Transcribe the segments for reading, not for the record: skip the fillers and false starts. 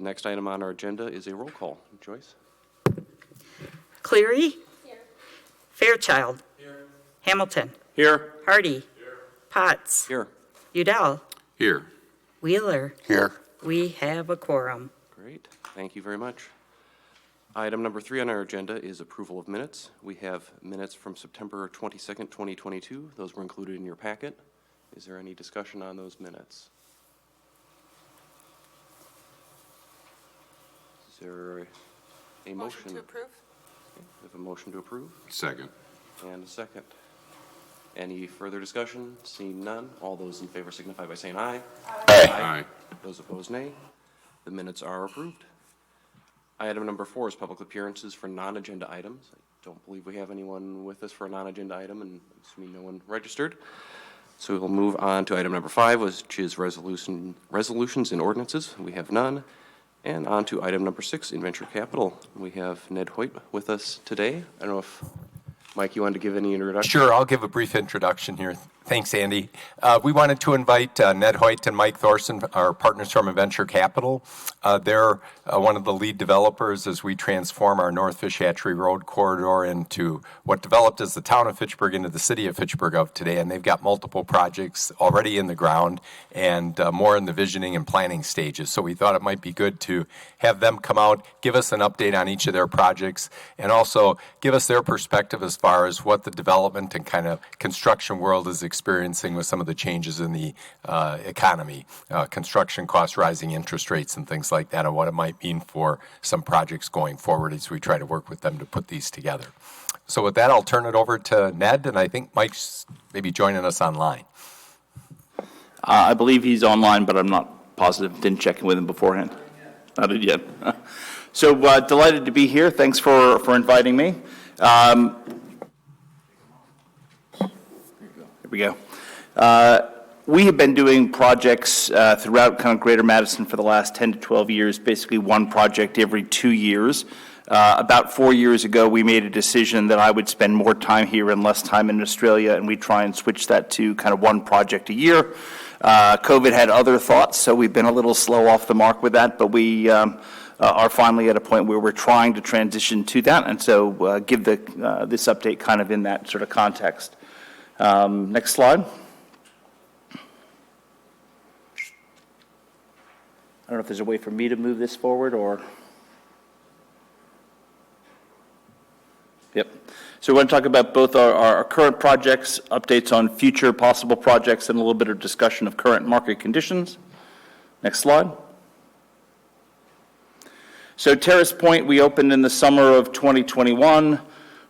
next item on our agenda is a roll call. Joyce? Cleary? Here. Fairchild? Here. Hamilton? Here. Hardy? Here. Potts? Here. Udell? Here. Wheeler? Here. We have a quorum. Great. Thank you very much. Item number 3 on our agenda is approval of minutes. We have minutes from September 22nd, 2022. Those were included in your packet. Is there any discussion on those minutes? Is there a motion? Motion to approve. Okay. We have a motion to approve Second. and a second. Any further discussion? Seeing none, all those in favor signify by saying aye. Aye. Those opposed, nay. The minutes are approved. Item number 4 is public appearances for non-agenda items. I don't believe we have anyone with us for a non-agenda item, and assuming no one registered. So we'll move on to item number 5, which is resolutions and ordinances. We have none. And on to item number 6, in venture capital. We have Ned Hoyt with us today. I don't know if, Mike, you wanted to give any introduction? Sure, I'll give a brief introduction here. Thanks, Andy. We wanted to invite Ned Hoyt and Mike Thorson, our partners from Venture Capital. They're one of the lead developers as we transform our North Fish Hatchery Road corridor into what developed as the town of Fitchburg into the city of Fitchburg of today. And they've got multiple projects already in the ground and more in the visioning and planning stages. So we thought it might be good to have them come out, give us an update on each of their projects, and also give us their perspective as far as what the development and kind of construction world is experiencing with some of the changes in the economy, construction costs, rising interest rates, and things like that, and what it might mean for some projects going forward as we try to work with them to put these together. So with that, I'll turn it over to Ned, and I think Mike's maybe joining us online. I believe he's online, but I'm not positive. Didn't check in with him beforehand. Not yet. So delighted to be here. Thanks for inviting me. Here we go. We have been doing projects throughout kind of Greater Madison for the last 10 to 12 years, basically one project every 2 years. About 4 years ago, we made a decision that I would spend more time here and less time in Australia, and we try and switch that to kind of one project a year. COVID had other thoughts, so we've been a little slow off the mark with that, but we are finally at a point where we're trying to transition to that, and so give this update kind of in that sort of context. Next slide. I don't know if there's a way for me to move this forward or... Yep. So we want to talk about both our current projects, updates on future possible projects, and a little bit of discussion of current market conditions. Next slide. So Terrace Point, we opened in the summer of 2021.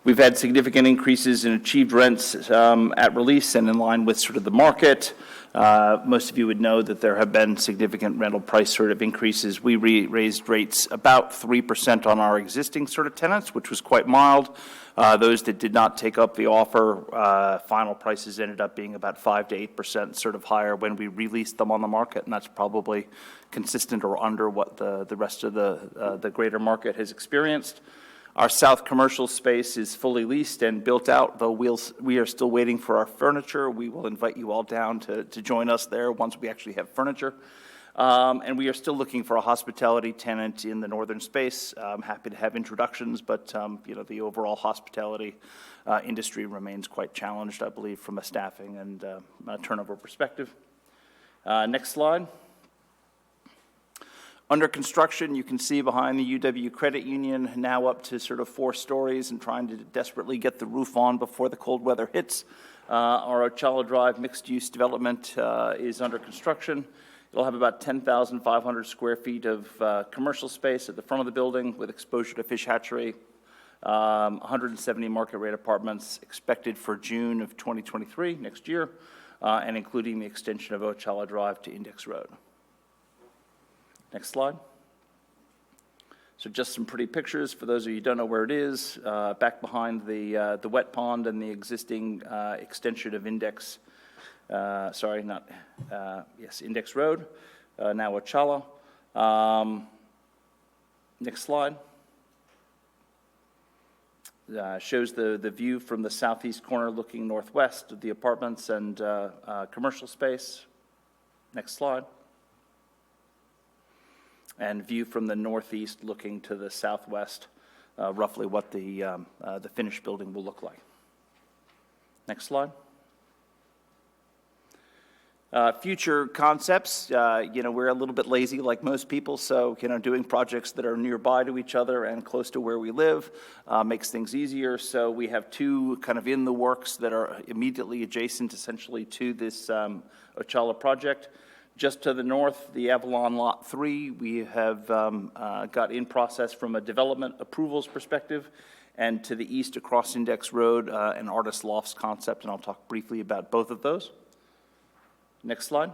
We've had significant increases in achieved rents at release and in line with sort of the market. Most of you would know that there have been significant rental price sort of increases. We raised rates about 3% on our existing sort of tenants, which was quite mild. Those that did not take up the offer, final prices ended up being about 5 to 8% sort of higher when we released them on the market, and that's probably consistent or under what the rest of the greater market has experienced. Our south commercial space is fully leased and built out, though we are still waiting for our furniture. We will invite you all down to join us there once we actually have furniture. And we are still looking for a hospitality tenant in the northern space. I'm happy to have introductions, but the overall hospitality industry remains quite challenged, I believe, from a staffing and turnover perspective. Next slide. Under construction, you can see behind the UW Credit Union, now up to sort of 4 stories and trying to desperately get the roof on before the cold weather hits. Our Ocala Drive mixed-use development is under construction. It'll have about 10,500 square feet of commercial space at the front of the building with exposure to fish hatchery. 170 market rate apartments expected for June of 2023, next year, and including the extension of Ocala Drive to Index Road. Next slide. So just some pretty pictures for those of you who don't know where it is. Back behind the wet pond and the existing extension of Index. Index Road. Now Ocala. Next slide. Shows the view from the southeast corner looking northwest of the apartments and commercial space. Next slide. and view from the northeast looking to the southwest, roughly what the finished building will look like. Next slide. Future concepts, we're a little bit lazy like most people, so, doing projects that are nearby to each other and close to where we live makes things easier. So we have two kind of in the works that are immediately adjacent essentially to this Ocala project. Just to the north, the Avalon Lot 3, we have got in process from a development approvals perspective, and to the east across Index Road, an Artist Lofts concept, and I'll talk briefly about both of those. Next slide.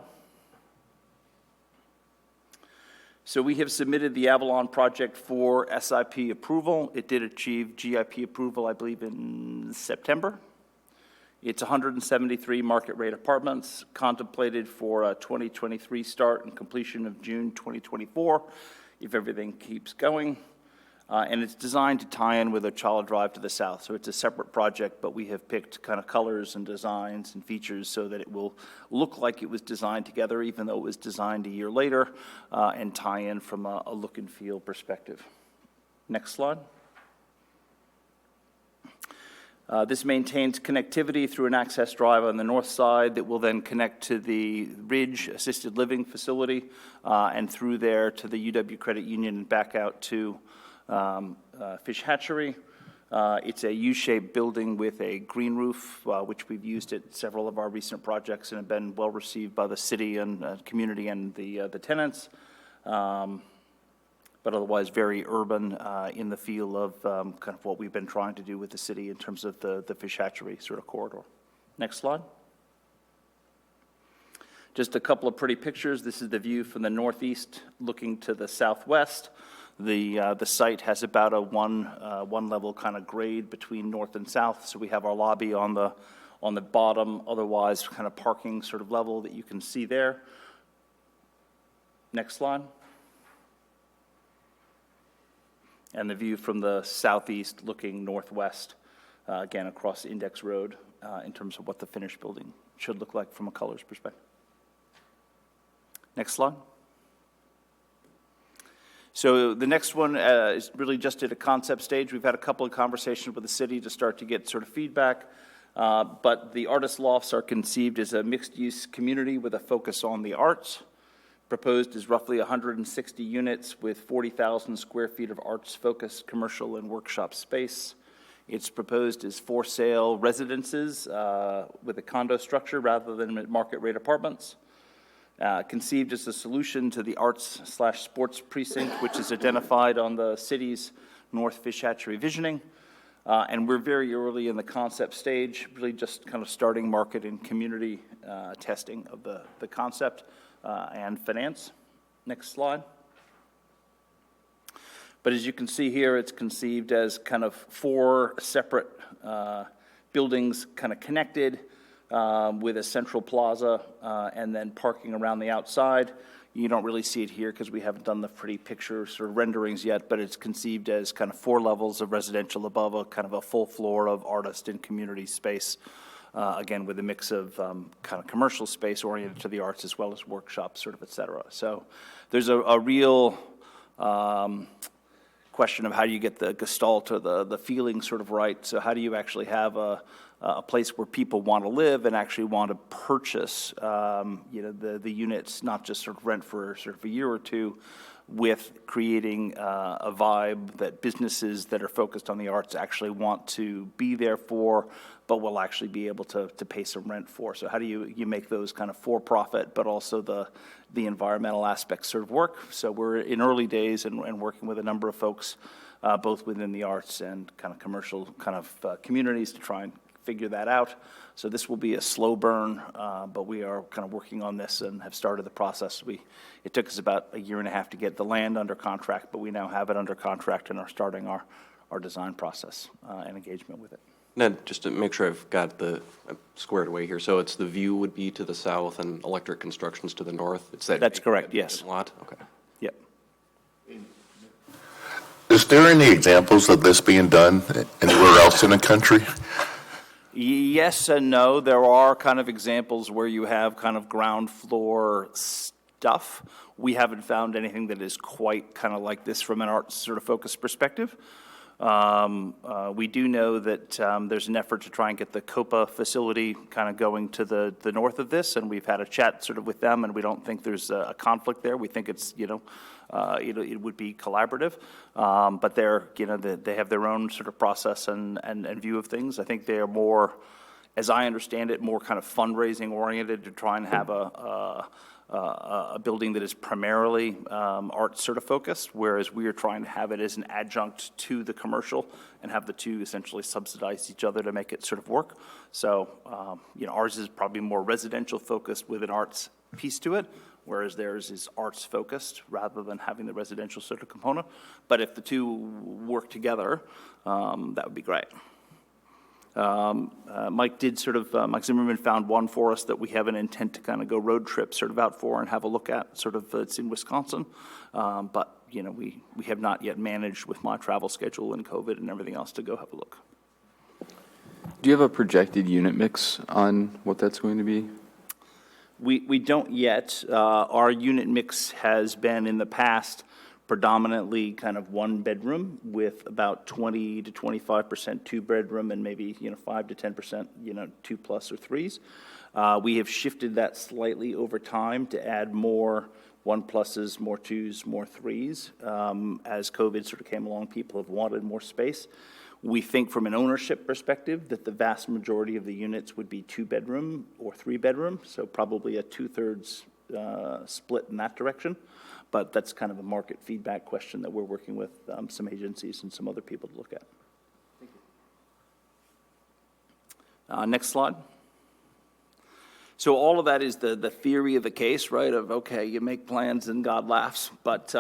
So we have submitted the Avalon project for SIP approval. It did achieve GIP approval, I believe, in September. It's 173 market rate apartments contemplated for a 2023 start and completion of June 2024, if everything keeps going. And it's designed to tie in with Ocala Drive to the south. So it's a separate project, but we have picked kind of colors and designs and features so that it will look like it was designed together, even though it was designed a year later, and tie in from a look and feel perspective. Next slide. This maintains connectivity through an access drive on the north side that will then connect to the Ridge Assisted Living Facility and through there to the UW Credit Union and back out to Fish Hatchery. It's a U-shaped building with a green roof, which we've used at several of our recent projects and have been well received by the city and community and the tenants. But otherwise very urban in the feel of kind of what we've been trying to do with the city in terms of the Fish Hatchery sort of corridor. Next slide. Just a couple of pretty pictures. This is the view from the northeast looking to the southwest. The site has about a one level kind of grade between north and south. So we have our lobby on the bottom, otherwise kind of parking sort of level that you can see there. Next slide. And the view from the southeast looking northwest, again, across Index Road in terms of what the finished building should look like from a colors perspective. Next slide. So the next one is really just at a concept stage. We've had a couple of conversations with the city to start to get sort of feedback, but the Artist Lofts are conceived as a mixed-use community with a focus on the arts. Proposed is roughly 160 units with 40,000 square feet of arts-focused commercial and workshop space. It's proposed as for sale residences with a condo structure rather than market rate apartments. Conceived as a solution to the arts/sports precinct, which is identified on the city's North Fish Hatchery visioning. And we're very early in the concept stage, really just kind of starting market and community testing of the concept and finance. Next slide. But as you can see here, it's conceived as kind of four separate buildings kind of connected with a central plaza and then parking around the outside. You don't really see it here because we haven't done the pretty picture sort of renderings yet, but it's conceived as kind of four levels of residential above a kind of a full floor of artist and community space, again, with a mix of kind of commercial space oriented to the arts as well as workshops, sort of, et cetera. So there's a real question of how do you get the gestalt or the feeling sort of right. So how do you actually have a place where people want to live and actually want to purchase, the units, not just sort of rent for sort of a year or two, with creating a vibe that businesses that are focused on the arts actually want to be there for, but will actually be able to pay some rent for. So how do you make those kind of for-profit, but also the environmental aspects sort of work? So we're in early days and working with a number of folks, both within the arts and kind of commercial kind of communities to try and figure that out. So this will be a slow burn, but we are kind of working on this and have started the process. It took us about a year and a half to get the land under contract, but we now have it under contract and are starting our design process and engagement with it. Then, just to make sure I've got I'm squared away here, so it's the view would be to the south and electric construction's to the north? That's correct, yes. Lot, okay. Yep. Is there any examples of this being done anywhere else in the country? Yes and no. There are kind of examples where you have kind of ground floor stuff We haven't found anything that is quite kind of like this from an arts sort of focused perspective. We do know that there's an effort to try and get the COPA facility kind of going to the north of this, and we've had a chat sort of with them, and we don't think there's a conflict there. We think it's, it would be collaborative, but they have their own sort of process and view of things. I think they are more, as I understand it, more kind of fundraising oriented to try and have a building that is primarily arts sort of focused, whereas we are trying to have it as an adjunct to the commercial and have the two essentially subsidize each other to make it sort of work. So, ours is probably more residential focused with an arts piece to it, whereas theirs is arts focused rather than having the residential sort of component. But if the two work together, that would be great. Mike Zimmerman found one for us that we have an intent to kind of go road trip sort of out for and have a look at, sort of, it's in Wisconsin. But, we have not yet managed with my travel schedule and COVID and everything else to go have a look. Do you have a projected unit mix on what that's going to be? We don't yet. Our unit mix has been in the past predominantly kind of one bedroom with about 20 to 25% two bedroom and maybe 5 to 10% 2+ or 3s. We have shifted that slightly over time to add more 1+s, more 2s, more 3s. As COVID sort of came along, people have wanted more space. We think from an ownership perspective that the vast majority of the units would be 2-bedroom or 3-bedroom, so probably a 2/3 split in that direction. But that's kind of a market feedback question that we're working with some agencies and some other people to look at. Thank you. Next slide. So all of that is the theory of the case, right, of, okay, you make plans and God laughs. But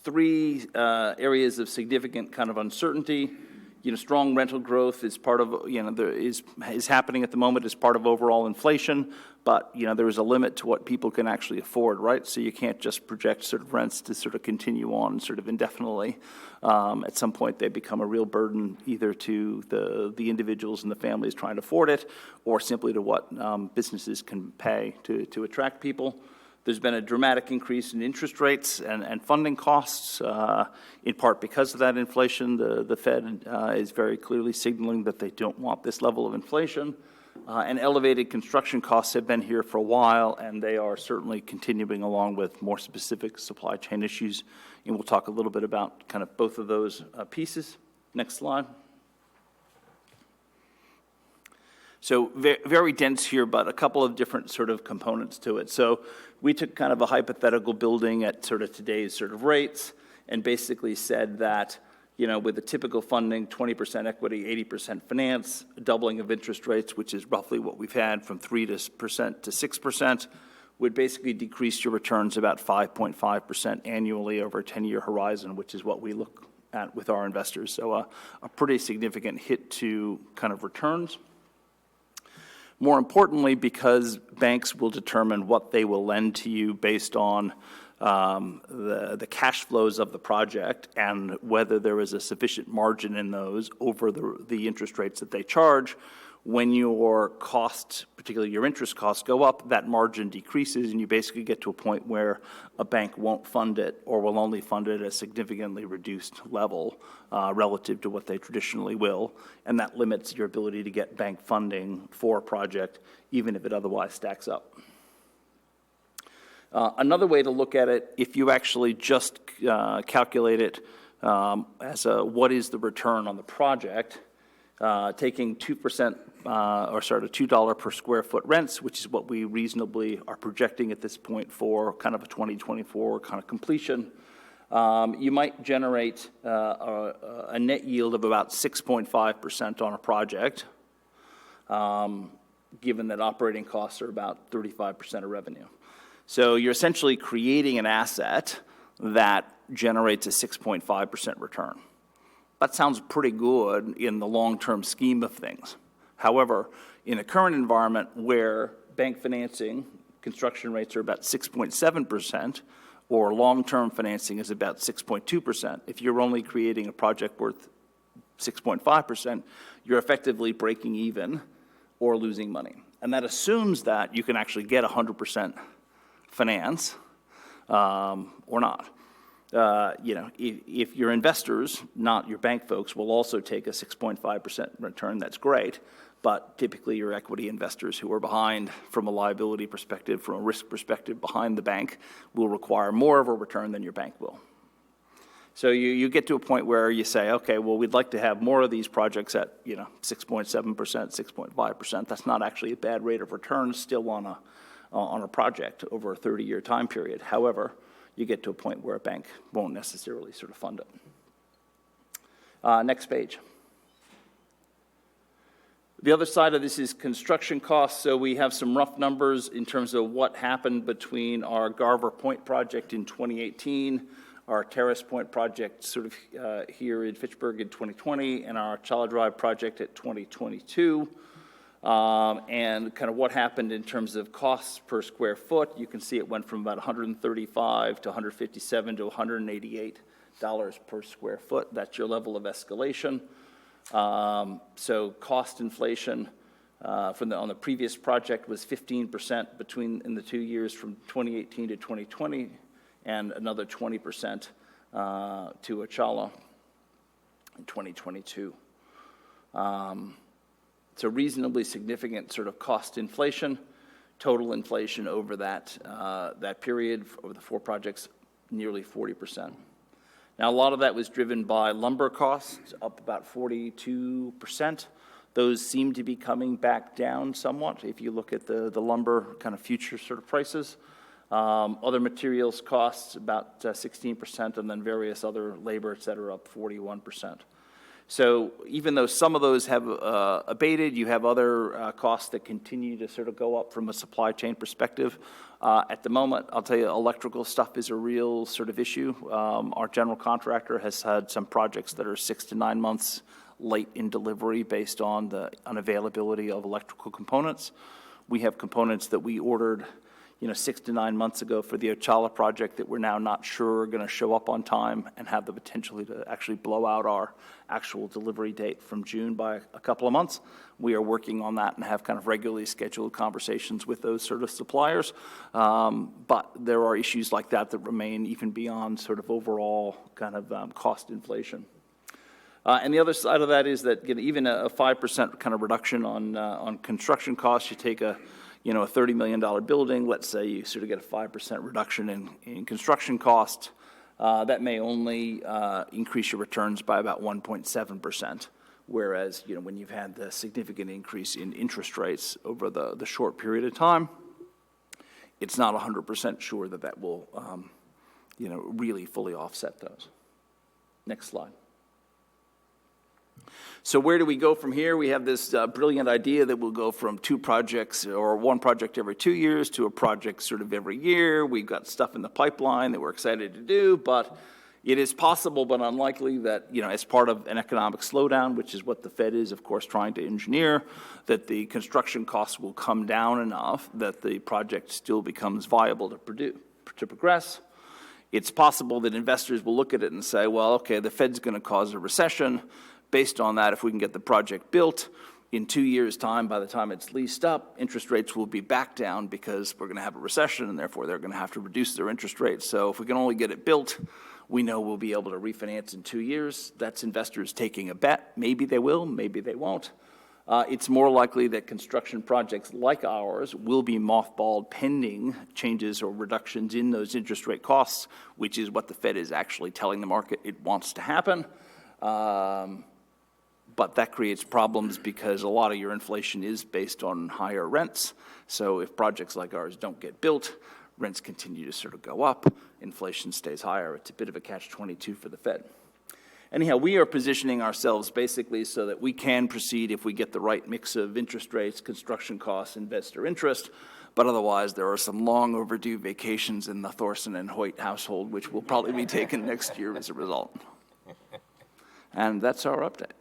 three areas of significant kind of uncertainty. Strong rental growth is part of, is happening at the moment as part of overall inflation, but, there is a limit to what people can actually afford, right? So you can't just project sort of rents to sort of continue on sort of indefinitely. At some point, they become a real burden either to the individuals and the families trying to afford it, or simply to what businesses can pay to attract people. There's been a dramatic increase in interest rates and funding costs, in part because of that inflation. The Fed is very clearly signaling that they don't want this level of inflation. And elevated construction costs have been here for a while, and they are certainly continuing along with more specific supply chain issues. And we'll talk a little bit about kind of both of those pieces. Next slide. So very dense here, but a couple of different sort of components to it. So we took kind of a hypothetical building at sort of today's sort of rates and basically said that, with the typical funding, 20% equity, 80% finance, a doubling of interest rates, which is roughly what we've had from 3% to 6%, would basically decrease your returns about 5.5% annually over a 10-year horizon, which is what we look at with our investors. So a pretty significant hit to kind of returns. More importantly, because banks will determine what they will lend to you based on the cash flows of the project and whether there is a sufficient margin in those over the interest rates that they charge. When your costs, particularly your interest costs, go up, that margin decreases, and you basically get to a point where a bank won't fund it or will only fund it at a significantly reduced level relative to what they traditionally will, and that limits your ability to get bank funding for a project, even if it otherwise stacks up. Another way to look at it, if you actually just calculate it as what is the return on the project, taking 2% $2 per square foot rents, which is what we reasonably are projecting at this point for kind of a 2024 kind of completion, you might generate a net yield of about 6.5% on a project, given that operating costs are about 35% of revenue. So you're essentially creating an asset that generates a 6.5% return. That sounds pretty good in the long-term scheme of things. However, in the current environment where bank financing, construction rates are about 6.7%, or long-term financing is about 6.2%, if you're only creating a project worth 6.5%, you're effectively breaking even or losing money. And that assumes that you can actually get 100% finance or not. If your investors, not your bank folks, will also take a 6.5% return, that's great. But typically your equity investors who are behind from a liability perspective, from a risk perspective behind the bank, will require more of a return than your bank will. So you get to a point where you say, okay, well, we'd like to have more of these projects at 6.7%, 6.5%. That's not actually a bad rate of return still on a project over a 30-year time period. However, you get to a point where a bank won't necessarily sort of fund it. Next page. The other side of this is construction costs. So we have some rough numbers in terms of what happened between our Garver Point project in 2018, our Terrace Point project sort of here in Fitchburg in 2020, and our Chala Drive project at 2022. And kind of what happened in terms of costs per square foot. You can see it went from about $135 to $157 to $188 per square foot. That's your level of escalation. So cost inflation on the previous project was 15% in the 2 years from 2018 to 2020, and another 20% to Achala in 2022. So reasonably significant sort of cost inflation, total inflation over that period, over the 4 projects, nearly 40%. Now, a lot of that was driven by lumber costs, up about 42%. Those seem to be coming back down somewhat if you look at the lumber kind of future sort of prices. Other materials costs about 16%, and then various other labor, et cetera, up 41%. So even though some of those have abated, you have other costs that continue to sort of go up from a supply chain perspective. At the moment, I'll tell you, electrical stuff is a real sort of issue. Our general contractor has had some projects that are 6 to 9 months late in delivery based on the unavailability of electrical components. We have components that we ordered 6 to 9 months ago for the Achala project that we're now not sure are going to show up on time and have the potential to actually blow out our actual delivery date from June by a couple of months. We are working on that and have kind of regularly scheduled conversations with those sort of suppliers. But there are issues like that remain even beyond sort of overall kind of cost inflation. And the other side of that is that even a 5% kind of reduction on construction costs, you take a $30 million building, let's say you sort of get a 5% reduction in construction cost, that may only increase your returns by about 1.7%. Whereas, when you've had the significant increase in interest rates over the short period of time, it's not 100% sure that will, really fully offset those. Next slide. So where do we go from here? We have this brilliant idea that we'll go from 2 projects or 1 project every 2 years to a project sort of every year. We've got stuff in the pipeline that we're excited to do, but it is possible but unlikely that, as part of an economic slowdown, which is what the Fed is, of course, trying to engineer, that the construction costs will come down enough that the project still becomes viable to progress. It's possible that investors will look at it and say, well, okay, the Fed's going to cause a recession. Based on that, if we can get the project built in 2 years' time, by the time it's leased up, interest rates will be back down because we're going to have a recession, and therefore they're going to have to reduce their interest rates. So if we can only get it built, we know we'll be able to refinance in 2 years. That's investors taking a bet. Maybe they will, maybe they won't. It's more likely that construction projects like ours will be mothballed pending changes or reductions in those interest rate costs, which is what the Fed is actually telling the market it wants to happen. But that creates problems because a lot of your inflation is based on higher rents. So if projects like ours don't get built, rents continue to sort of go up, inflation stays higher. It's a bit of a catch-22 for the Fed. Anyhow, we are positioning ourselves basically so that we can proceed if we get the right mix of interest rates, construction costs, investor interest. But otherwise, there are some long overdue vacations in the Thorson and Hoyt household, which will probably be taken next year as a result. And that's our update.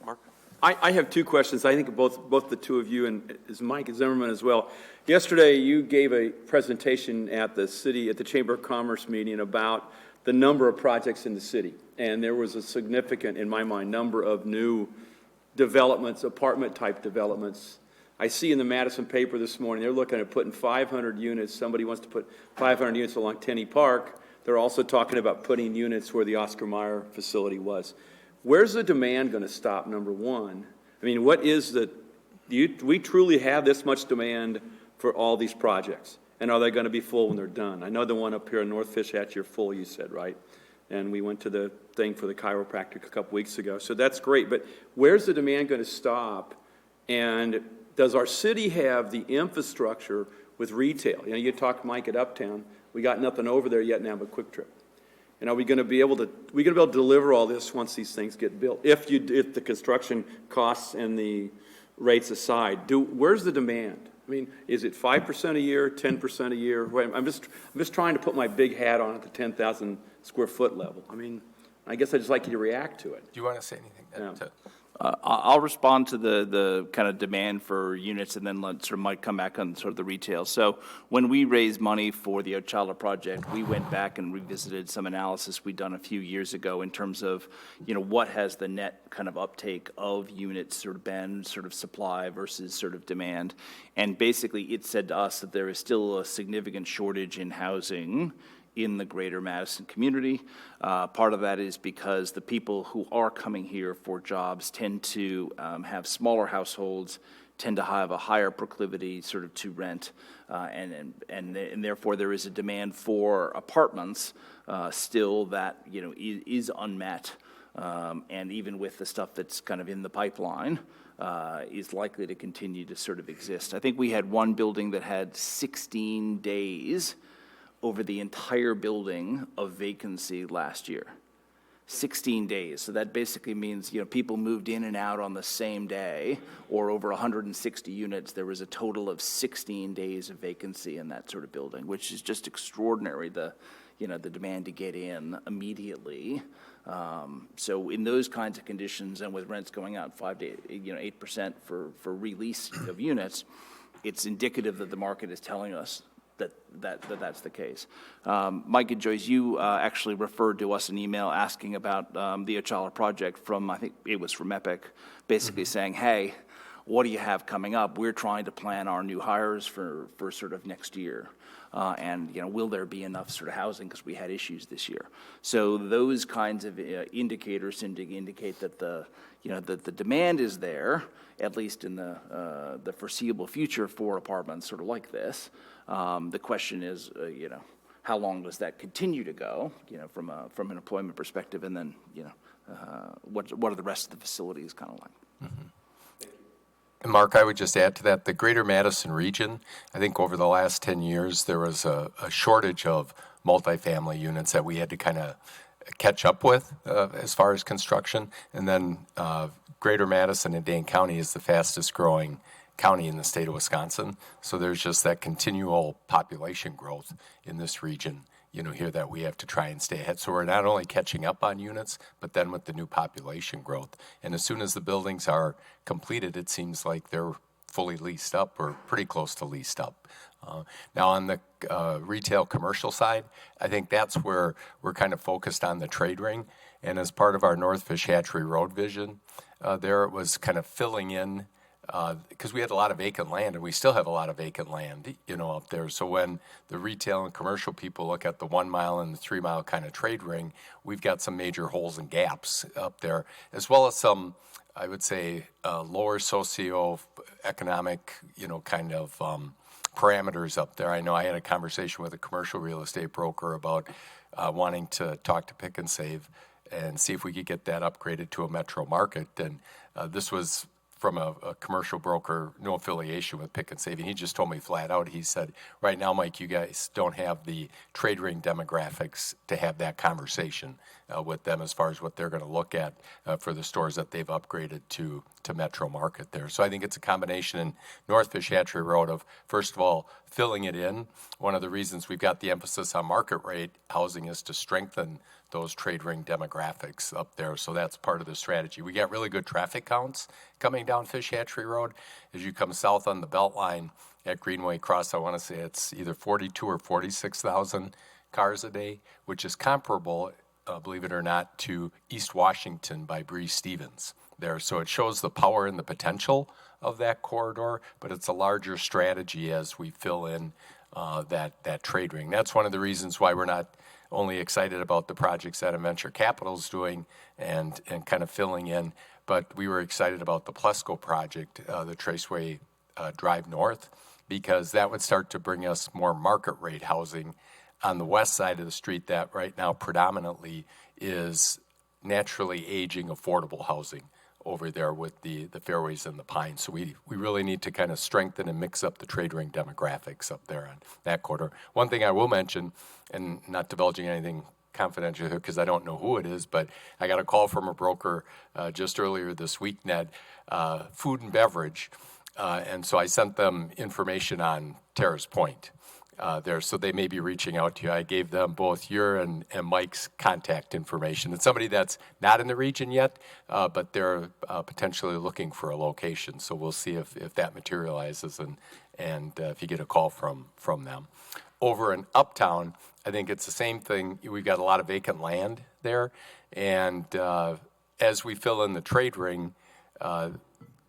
Mark? I have 2 questions. I think both the 2 of you and is Mike Zimmerman as well. Yesterday, you gave a presentation at the Chamber of Commerce meeting about the number of projects in the city. And there was a significant, in my mind, number of new developments, apartment-type developments I see in the Madison paper this morning, they're looking at putting 500 units. Somebody wants to put 500 units along Tenney Park. They're also talking about putting units where the Oscar Mayer facility was. Where's the demand going to stop, number one? I mean, what is do we truly have this much demand for all these projects? And are they going to be full when they're done? I know the one up here in North Fishhatchee are full, you said, right? And we went to the thing for the chiropractic a couple weeks ago. So that's great. But where's the demand going to stop? And does our city have the infrastructure with retail? You know, you talked, Mike, at Uptown. We got nothing over there yet now but Quick Trip. And are we going to be able to deliver all this once these things get built? If the construction costs and the rates aside, where's the demand? I mean, is it 5% a year, 10% a year? I'm just trying to put my big hat on at the 10,000 square foot level. I mean, I guess I'd just like you to react to it. Do you want to say anything? Yeah. I'll respond to the kind of demand for units, and then let sort of Mike come back on sort of the retail. So when we raised money for the Ochala project, we went back and revisited some analysis we'd done a few years ago in terms of, you know, what has the net kind of uptake of units sort of been, sort of supply versus sort of demand. And basically it said to us that there is still a significant shortage in housing in the greater Madison community. Part of that is because the people who are coming here for jobs tend to have smaller households, tend to have a higher proclivity sort of to rent, and therefore there is a demand for apartments still that, you know, is unmet, and even with the stuff that's kind of in the pipeline, is likely to continue to sort of exist. I think we had one building that had 16 days over the entire building of vacancy last year. 16 days. So that basically means, you know, people moved in and out on the same day, or over 160 units. There was a total of 16 days of vacancy in that sort of building, which is just extraordinary, the demand to get in immediately. So in those kinds of conditions, and with rents going out 5 to 8% for release of units, it's indicative that the market is telling us that's the case. Mike and Joyce, you actually referred to us an email asking about the Ochala project from, I think it was from Epic, basically saying, hey, what do you have coming up? We're trying to plan our new hires for sort of next year. And, you know, will there be enough sort of housing, because we had issues this year. So those kinds of indicators seem to indicate that that the demand is there, at least in the foreseeable future, for apartments sort of like this. The question is, how long does that continue to go, from an employment perspective, and then, what are the rest of the facilities kind of like? Mm-hmm. And Mark, I would just add to that, the greater Madison region, I think over the last 10 years, there was a shortage of multifamily units that we had to kind of catch up with as far as construction. And then greater Madison and Dane County is the fastest growing county in the state of Wisconsin. So there's just that continual population growth in this region, here that we have to try and stay ahead. So we're not only catching up on units, but then with the new population growth. And as soon as the buildings are completed, it seems like they're fully leased up or pretty close to leased up. Now on the retail commercial side, I think that's where we're kind of focused on the trade ring. And as part of our North Fishhatchery Road vision, there it was kind of filling in, because we had a lot of vacant land, and we still have a lot of vacant land, up there. So when the retail and commercial people look at the 1 mile and the 3 mile kind of trade ring, we've got some major holes and gaps up there, as well as some, I would say, lower socioeconomic, kind of parameters up there. I know I had a conversation with a commercial real estate broker about wanting to talk to Pick and Save and see if we could get that upgraded to a metro market. And this was from a commercial broker, no affiliation with Pick and Save. And he just told me flat out, he said, right now, Mike, you guys don't have the trade ring demographics to have that conversation with them as far as what they're going to look at for the stores that they've upgraded to metro market there. So I think it's a combination in North Fishhatchery Road of, first of all, filling it in. One of the reasons we've got the emphasis on market rate housing is to strengthen those trade ring demographics up there. So that's part of the strategy. We got really good traffic counts coming down Fishhatchery Road. As you come south on the Beltline at Greenway Cross, I want to say it's either 42 or 46,000 cars a day, which is comparable, believe it or not, to East Washington by Bree Stevens. there. So it shows the power and the potential of that corridor, but it's a larger strategy as we fill in that trade ring. That's one of the reasons why we're not only excited about the projects that Venture Capital is doing and kind of filling in, but we were excited about the Plesco project, the Traceway Drive North, because that would start to bring us more market rate housing on the west side of the street that right now predominantly is naturally aging affordable housing over there with the fairways and the pines. So we really need to kind of strengthen and mix up the trade ring demographics up there on that corridor. One thing I will mention, and not divulging anything confidential here because I don't know who it is, but I got a call from a broker just earlier this week, Ned, food and beverage. And so I sent them information on Terrace Point there, so they may be reaching out to you. I gave them both your and Mike's contact information. It's somebody that's not in the region yet, but they're potentially looking for a location. So we'll see if that materializes and if you get a call from them. Over in Uptown, I think it's the same thing. We've got a lot of vacant land there, and as we fill in the trade ring,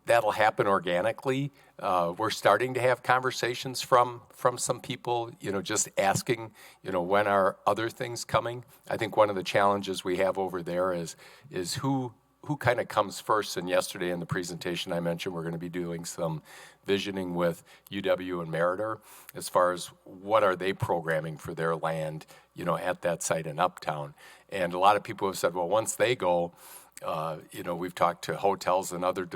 that'll happen organically. We're starting to have conversations from some people, just asking, when are other things coming? I think one of the challenges we have over there is who kind of comes first. And yesterday in the presentation I mentioned, we're going to be doing some visioning with UW and Meriter as far as what are they programming for their land, at that site in Uptown. And a lot of people have said, well, once they go, we've talked to hotels and other,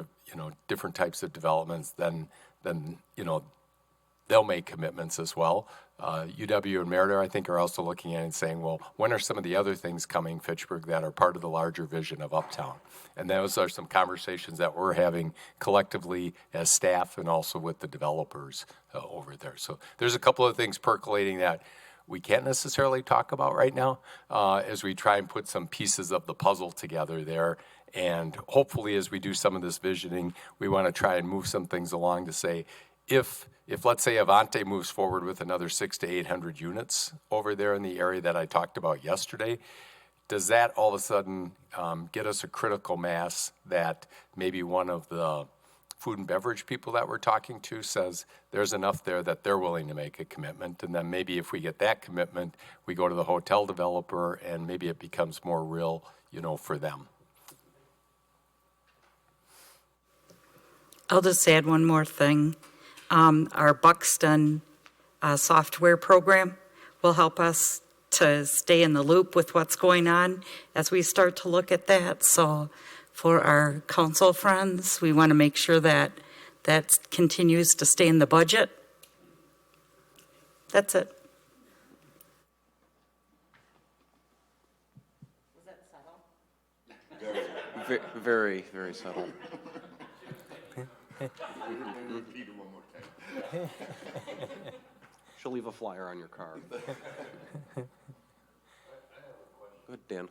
different types of developments, then they'll make commitments as well. UW and Meriter, I think, are also looking at it and saying, well, when are some of the other things coming, Fitchburg, that are part of the larger vision of Uptown? And those are some conversations that we're having collectively as staff and also with the developers over there. So there's a couple of things percolating that we can't necessarily talk about right now as we try and put some pieces of the puzzle together there. And hopefully as we do some of this visioning, we want to try and move some things along to say, if let's say Avante moves forward with another 600 to 800 units over there in the area that I talked about yesterday, does that all of a sudden get us a critical mass that maybe one of the food and beverage people that we're talking to says there's enough there that they're willing to make a commitment? And then maybe if we get that commitment, we go to the hotel developer and maybe it becomes more real, for them. I'll just add one more thing. Our Buxton software program will help us to stay in the loop with what's going on as we start to look at that. So for our council friends, we want to make sure that that continues to stay in the budget. That's it. Was that subtle? Very, very subtle. She'll leave a flyer on your car. Good, Dan.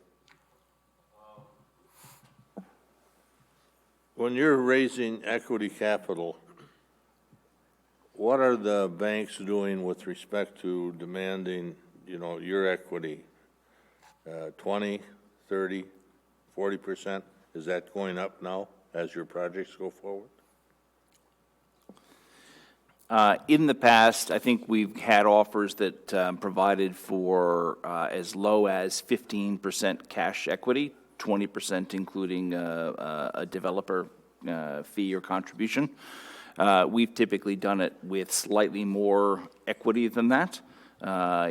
When you're raising equity capital, what are the banks doing with respect to demanding, your equity? 20, 30, 40%? Is that going up now as your projects go forward? In the past, I think we've had offers that provided for as low as 15% cash equity, 20% including a developer fee or contribution. We've typically done it with slightly more equity than that,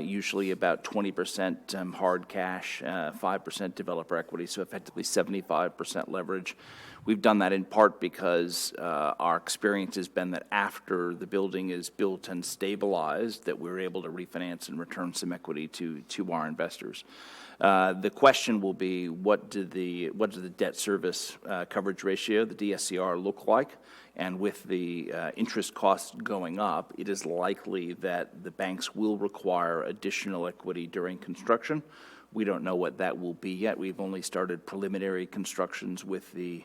usually about 20% hard cash, 5% developer equity, so effectively 75% leverage. We've done that in part because our experience has been that after the building is built and stabilized, that we're able to refinance and return some equity to our investors. The question will be, what do the debt service coverage ratio, the DSCR, look like? And with the interest costs going up, it is likely that the banks will require additional equity during construction. We don't know what that will be yet. We've only started preliminary constructions with the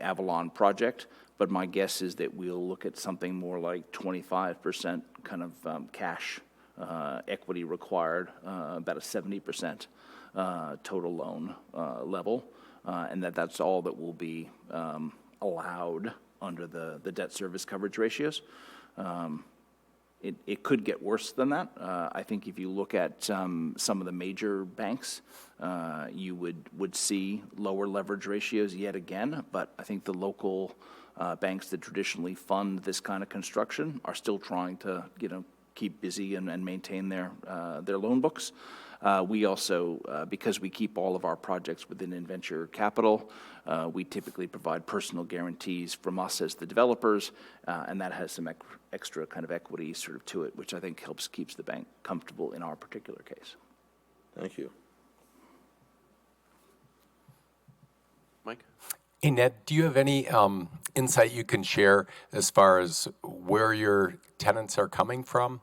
Avalon project, but my guess is that we'll look at something more like 25% kind of cash equity required, about a 70% total loan level. and that's all that will be allowed under the debt service coverage ratios. It could get worse than that. I think if you look at some of the major banks, you would see lower leverage ratios yet again, but I think the local banks that traditionally fund this kind of construction are still trying to, keep busy and maintain their loan books. We also, because we keep all of our projects within venture capital, we typically provide personal guarantees from us as the developers, and that has some extra kind of equity sort of to it, which I think keeps the bank comfortable in our particular case. Thank you. Mike? Hey, Ned, do you have any insight you can share as far as where your tenants are coming from?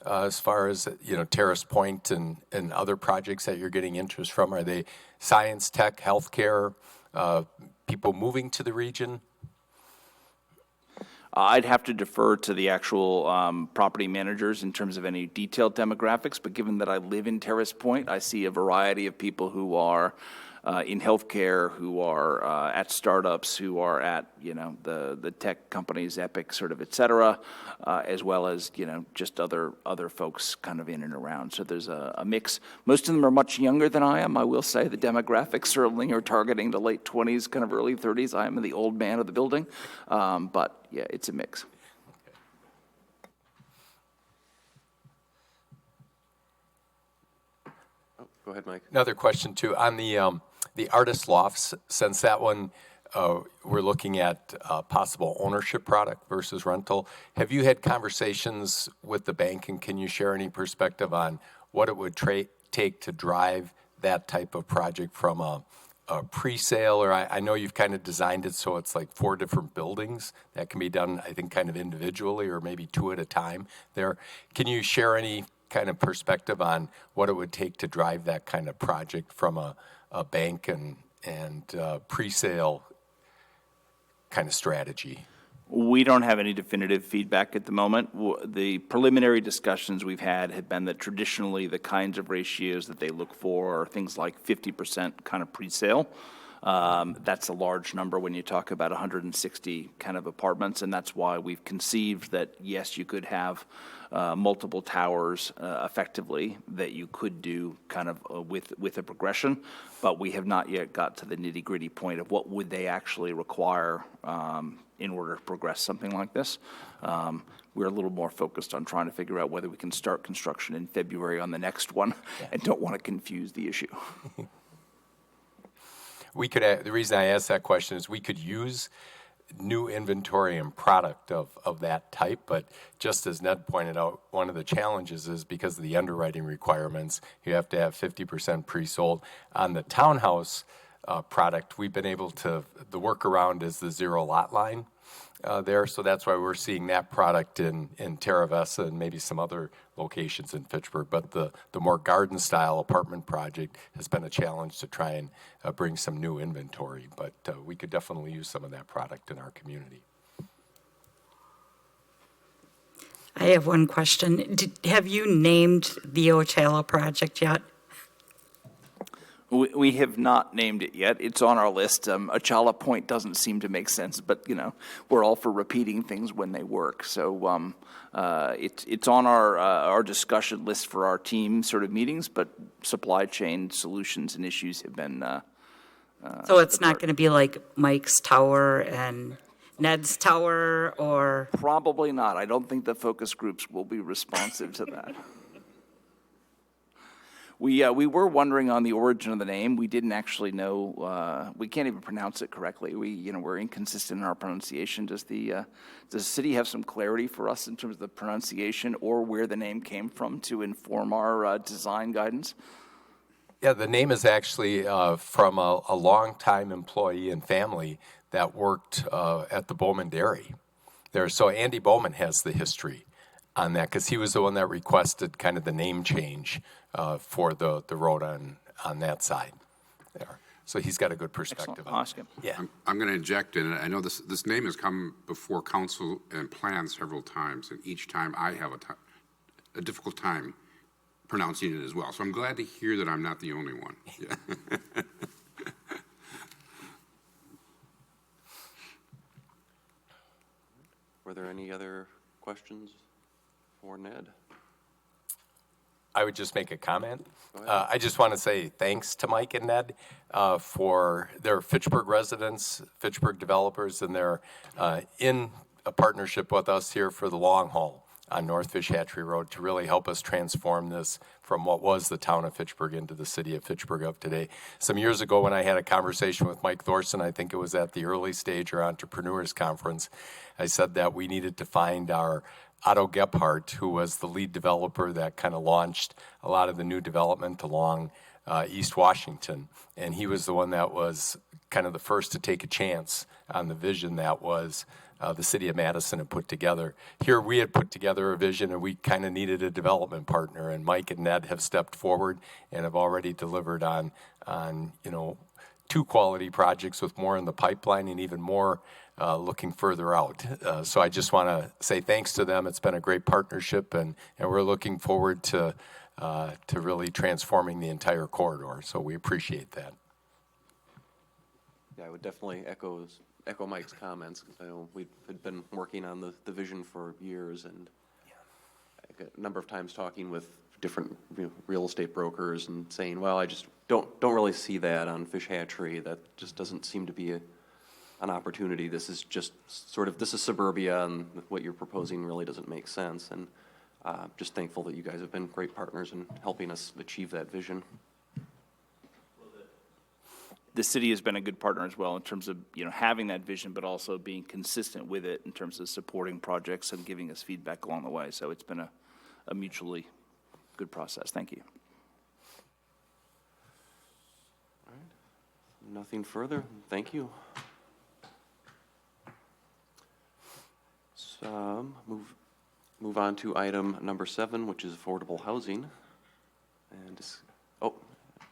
As far as, Terrace Point and other projects that you're getting interest from? Are they science, tech, healthcare, people moving to the region? I'd have to defer to the actual property managers in terms of any detailed demographics, but given that I live in Terrace Point, I see a variety of people who are in healthcare, who are at startups, who are at, the tech companies, Epic, sort of, et cetera, as well as, just other folks kind of in and around. So there's a mix. Most of them are much younger than I am. I will say the demographics certainly are targeting the late 20s, kind of early 30s. I am the old man of the building. But, yeah, it's a mix. Oh, go ahead, Mike. Another question, too, on the artist lofts, since that one, we're looking at possible ownership product versus rental. Have you had conversations with the bank, and can you share any perspective on what it would take to drive that type of project from a pre-sale? Or I know you've kind of designed it so it's like 4 different buildings that can be done, I think, kind of individually or maybe 2 at a time there. Can you share any kind of perspective on what it would take to drive that kind of project from a bank and pre-sale kind of strategy? We don't have any definitive feedback at the moment. The preliminary discussions we've had have been that traditionally the kinds of ratios that they look for are things like 50% kind of pre-sale. That's a large number when you talk about 160 kind of apartments, and that's why we've conceived that, yes, you could have multiple towers effectively that you could do kind of with a progression, but we have not yet got to the nitty-gritty point of what would they actually require in order to progress something like this. We're a little more focused on trying to figure out whether we can start construction in February on the next one and don't want to confuse the issue. We could, the reason I asked that question is we could use new inventory and product of that type, but just as Ned pointed out, one of the challenges is because of the underwriting requirements, you have to have 50% pre-sold. On the townhouse product, we've been able to, the workaround is the 0 lot line there, so that's why we're seeing that product in Terra Vesta and maybe some other locations in Fitchburg. But the more garden-style apartment project has been a challenge to try and bring some new inventory. But we could definitely use some of that product in our community. I have one question. Have you named the Ocala project yet? We have not named it yet. It's on our list. Ocala Point doesn't seem to make sense, but we're all for repeating things when they work. So it's on our discussion list for our team sort of meetings. But supply chain solutions and issues have been. So it's not going to be like Mike's Tower and Ned's Tower, or Probably not. I don't think the focus groups will be responsive to that. We were wondering on the origin of the name. We didn't actually know. We can't even pronounce it correctly. We're inconsistent in our pronunciation. Does the city have some clarity for us in terms of the pronunciation or where the name came from to inform our design guidance? Yeah, the name is actually from a longtime employee and family that worked at the Bowman Dairy there. So Andy Bowman has the history on that because he was the one that requested kind of the name change for the road on that side there. So he's got a good perspective on it. Yeah. I'm going to inject in it. I know this name has come before council and plan several times, and each time I have a difficult time pronouncing it as well. So I'm glad to hear that I'm not the only one. Yeah. there any other questions for Ned? I would just make a comment. Go ahead. I just want to say thanks to Mike and Ned for their Fitchburg residents, Fitchburg developers, and they're in a partnership with us here for the long haul on North Fish Hatchery Road to really help us transform this from what was the town of Fitchburg into the city of Fitchburg of today. Some years ago when I had a conversation with Mike Thorson, I think it was at the early stage or entrepreneurs conference, I said that we needed to find our Otto Gebhardt, who was the lead developer that kind of launched a lot of the new development along East Washington. And he was the one that was kind of the first to take a chance on the vision that was the city of Madison had put together. Here we had put together a vision and we kind of needed a development partner, and Mike and Ned have stepped forward and have already delivered on 2 quality projects with more in the pipeline and even more looking further out. So I just want to say thanks to them. It's been a great partnership, and we're looking forward to really transforming the entire corridor. So we appreciate that. Yeah, I would definitely echo Mike's comments, because I know we had been working on the vision for years, and I got a number of times talking with different real estate brokers and saying, well, I just don't really see that on Fish Hatchery. That just doesn't seem to be an opportunity. This is just this is suburbia, and what you're proposing really doesn't make sense. And just thankful that you guys have been great partners in helping us achieve that vision. The city has been a good partner as well in terms of, having that vision, but also being consistent with it in terms of supporting projects and giving us feedback along the way. So it's been a mutually good process. Thank you. All right. Nothing further. Thank you. So move on to item number 7, which is affordable housing,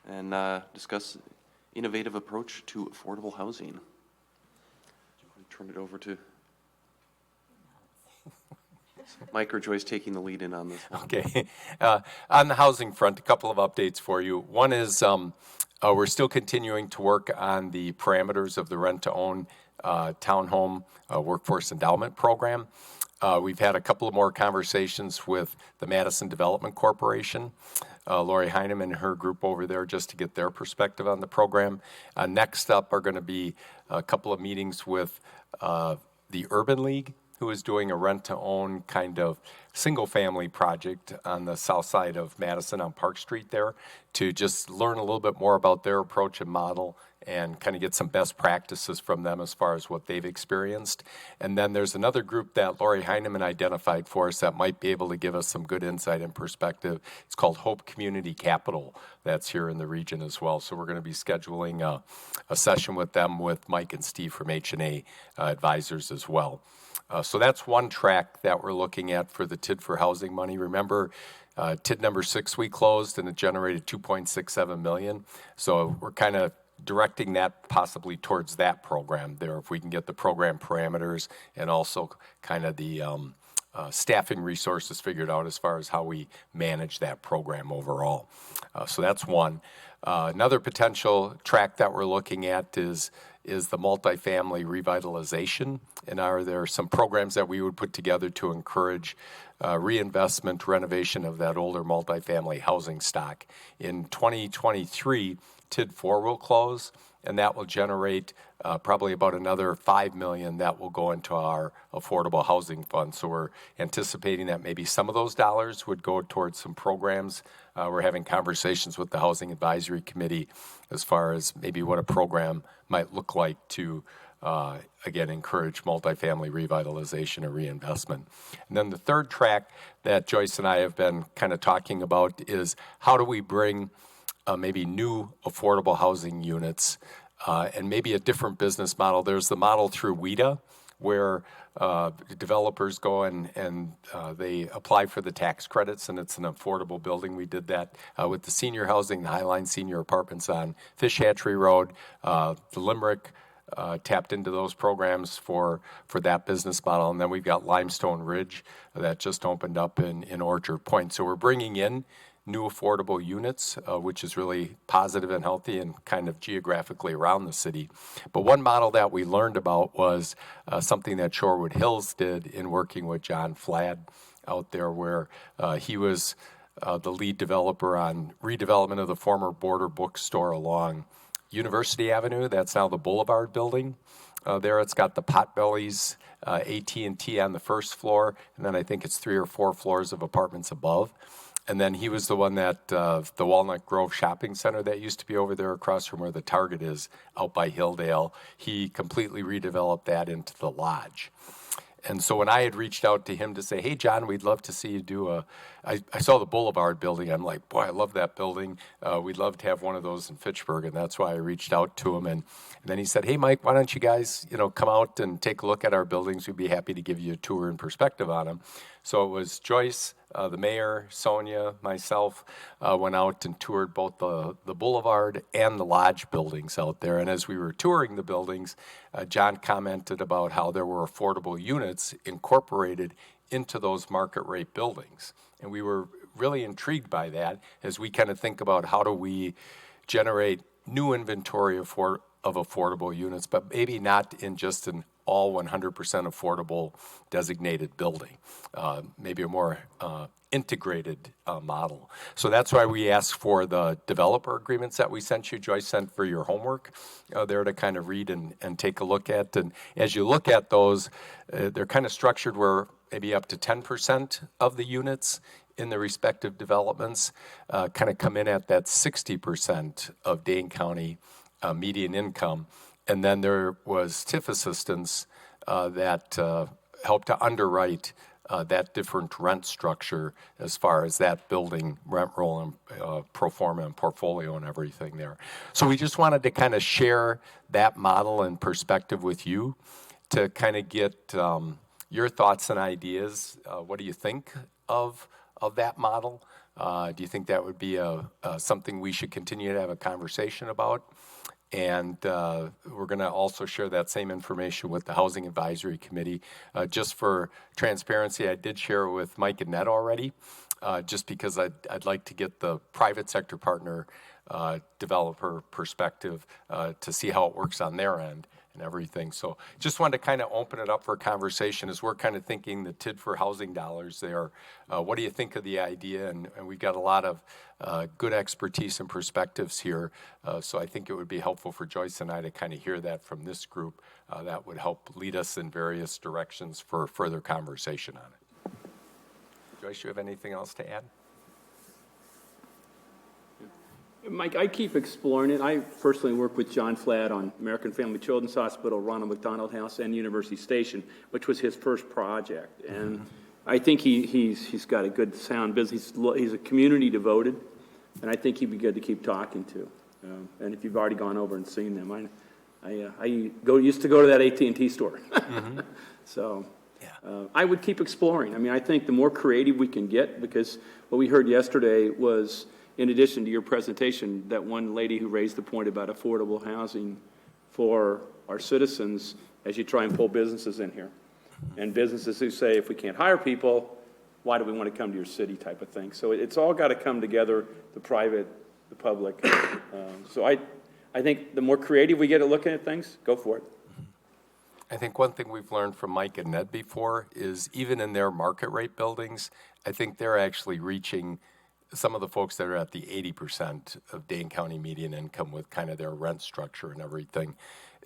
and discuss innovative approach to affordable housing. Turn it over to Mike or Joyce taking the lead in on this one. Okay. On the housing front, a couple of updates for you. One is we're still continuing to work on the parameters of the rent-to-own townhome workforce endowment program. We've had a couple of more conversations with the Madison Development Corporation, Lori Heineman and her group over there, just to get their perspective on the program. Next up are going to be a couple of meetings with the Urban League, who is doing a rent-to-own kind of single-family project on the south side of Madison on Park Street there, to just learn a little bit more about their approach and model and kind of get some best practices from them as far as what they've experienced. And then there's another group that Lori Heineman identified for us that might be able to give us some good insight and perspective. It's called Hope Community Capital. That's here in the region as well. So we're going to be scheduling a session with them, with Mike and Steve from H&A Advisors as well. So that's one track that we're looking at for the TID for housing money. Remember, TID number 6 we closed and it generated $2.67 million. So we're kind of directing that possibly towards that program there, if we can get the program parameters and also kind of the staffing resources figured out as far as how we manage that program overall. So that's one. Another potential track that we're looking at is the multifamily revitalization, and are there some programs that we would put together to encourage reinvestment, renovation of that older multifamily housing stock. In 2023, TID 4 will close, and that will generate probably about another $5 million that will go into our affordable housing fund. So we're anticipating that maybe some of those dollars would go towards some programs. We're having conversations with the Housing Advisory Committee as far as maybe what a program might look like to, again, encourage multifamily revitalization or reinvestment. And then the third track that Joyce and I have been kind of talking about is how do we bring maybe new affordable housing units and maybe a different business model. There's the model through WIDA, where developers go and they apply for the tax credits, and it's an affordable building. We did that with the senior housing, the Highline Senior Apartments on Fish Hatchery Road. The Limerick tapped into those programs for that business model. And then we've got Limestone Ridge that just opened up in Orchard Point. So we're bringing in new affordable units, which is really positive and healthy and kind of geographically around the city. But one model that we learned about was something that Shorewood Hills did in working with John Flad out there, where he was the lead developer on redevelopment of the former Border Bookstore along University Avenue. That's now the Boulevard building. There it's got the Potbellies, AT&T on the first floor, and then I think it's 3 or 4 floors of apartments above. And then he was the one that, the Walnut Grove Shopping Center that used to be over there across from where the Target is out by Hilldale, he completely redeveloped that into the Lodge. And so when I had reached out to him to say, hey, John, we'd love to see you do I saw the Boulevard building. I'm like, boy, I love that building. We'd love to have one of those in Fitchburg. And that's why I reached out to him. And then he said, hey, Mike, why don't you guys, come out and take a look at our buildings? We'd be happy to give you a tour and perspective on them. So it was Joyce, the mayor, Sonia, myself, went out and toured both the Boulevard and the Lodge buildings out there. And as we were touring the buildings, John commented about how there were affordable units incorporated into those market rate buildings. And we were really intrigued by that as we kind of think about how do we generate new inventory of affordable units, but maybe not in just an all 100% affordable designated building, maybe a more integrated model. So that's why we asked for the developer agreements that we sent you. Joyce sent for your homework there to kind of read and take a look at. And as you look at those, they're kind of structured where maybe up to 10% of the units in the respective developments kind of come in at that 60% of Dane County median income. And then there was TIF assistance that helped to underwrite that different rent structure as far as that building rent roll and pro forma and portfolio and everything there. So we just wanted to kind of share that model and perspective with you to kind of get your thoughts and ideas. What do you think of that model? Do you think that would be something we should continue to have a conversation about? And we're going to also share that same information with the Housing Advisory Committee. Just for transparency, I did share it with Mike and Ned already, just because I'd like to get the private sector partner developer perspective to see how it works on their end and everything. So just wanted to kind of open it up for a conversation as we're kind of thinking the TID for housing dollars there. What do you think of the idea? And we've got a lot of good expertise and perspectives here. So I think it would be helpful for Joyce and I to kind of hear that from this group. That would help lead us in various directions for further conversation on it. Joyce, you have anything else to add? Mike, I keep exploring it. I personally work with John Flad on American Family Children's Hospital, Ronald McDonald House, and University Station, which was his first project. And I think he's got a good sound business. He's a community devoted, and I think he'd be good to keep talking to. And if you've already gone over and seen them, I used to go to that AT&T store. So I would keep exploring. I mean, I think the more creative we can get, because what we heard yesterday was, in addition to your presentation, that one lady who raised the point about affordable housing for our citizens as you try and pull businesses in here. And businesses who say, if we can't hire people, why do we want to come to your city type of thing? So it's all got to come together, the private, the public. So I think the more creative we get at looking at things, go for it. I think one thing we've learned from Mike and Ned before is even in their market rate buildings, I think they're actually reaching some of the folks that are at the 80% of Dane County median income with kind of their rent structure and everything.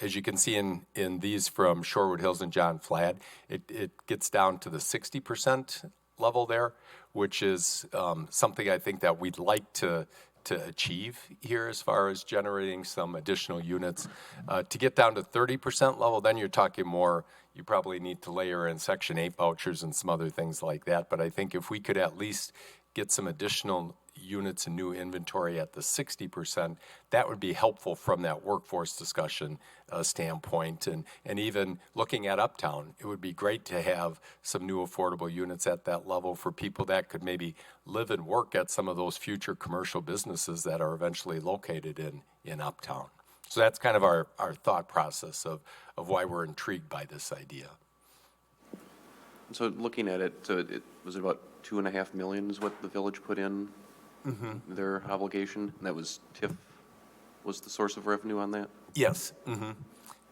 As you can see in these from Shorewood Hills and John Flad, it gets down to the 60% level there, which is something I think that we'd like to achieve here as far as generating some additional units. To get down to 30% level, then you're talking more, you probably need to layer in Section 8 vouchers and some other things like that. But I think if we could at least get some additional units and new inventory at the 60%, that would be helpful from that workforce discussion standpoint. And even looking at Uptown, it would be great to have some new affordable units at that level for people that could maybe live and work at some of those future commercial businesses that are eventually located in Uptown. So that's kind of our thought process of why we're intrigued by this idea. So looking at it, so it was about $2.5 million is what the village put in their obligation. That was TIF was the source of revenue on that? Yes.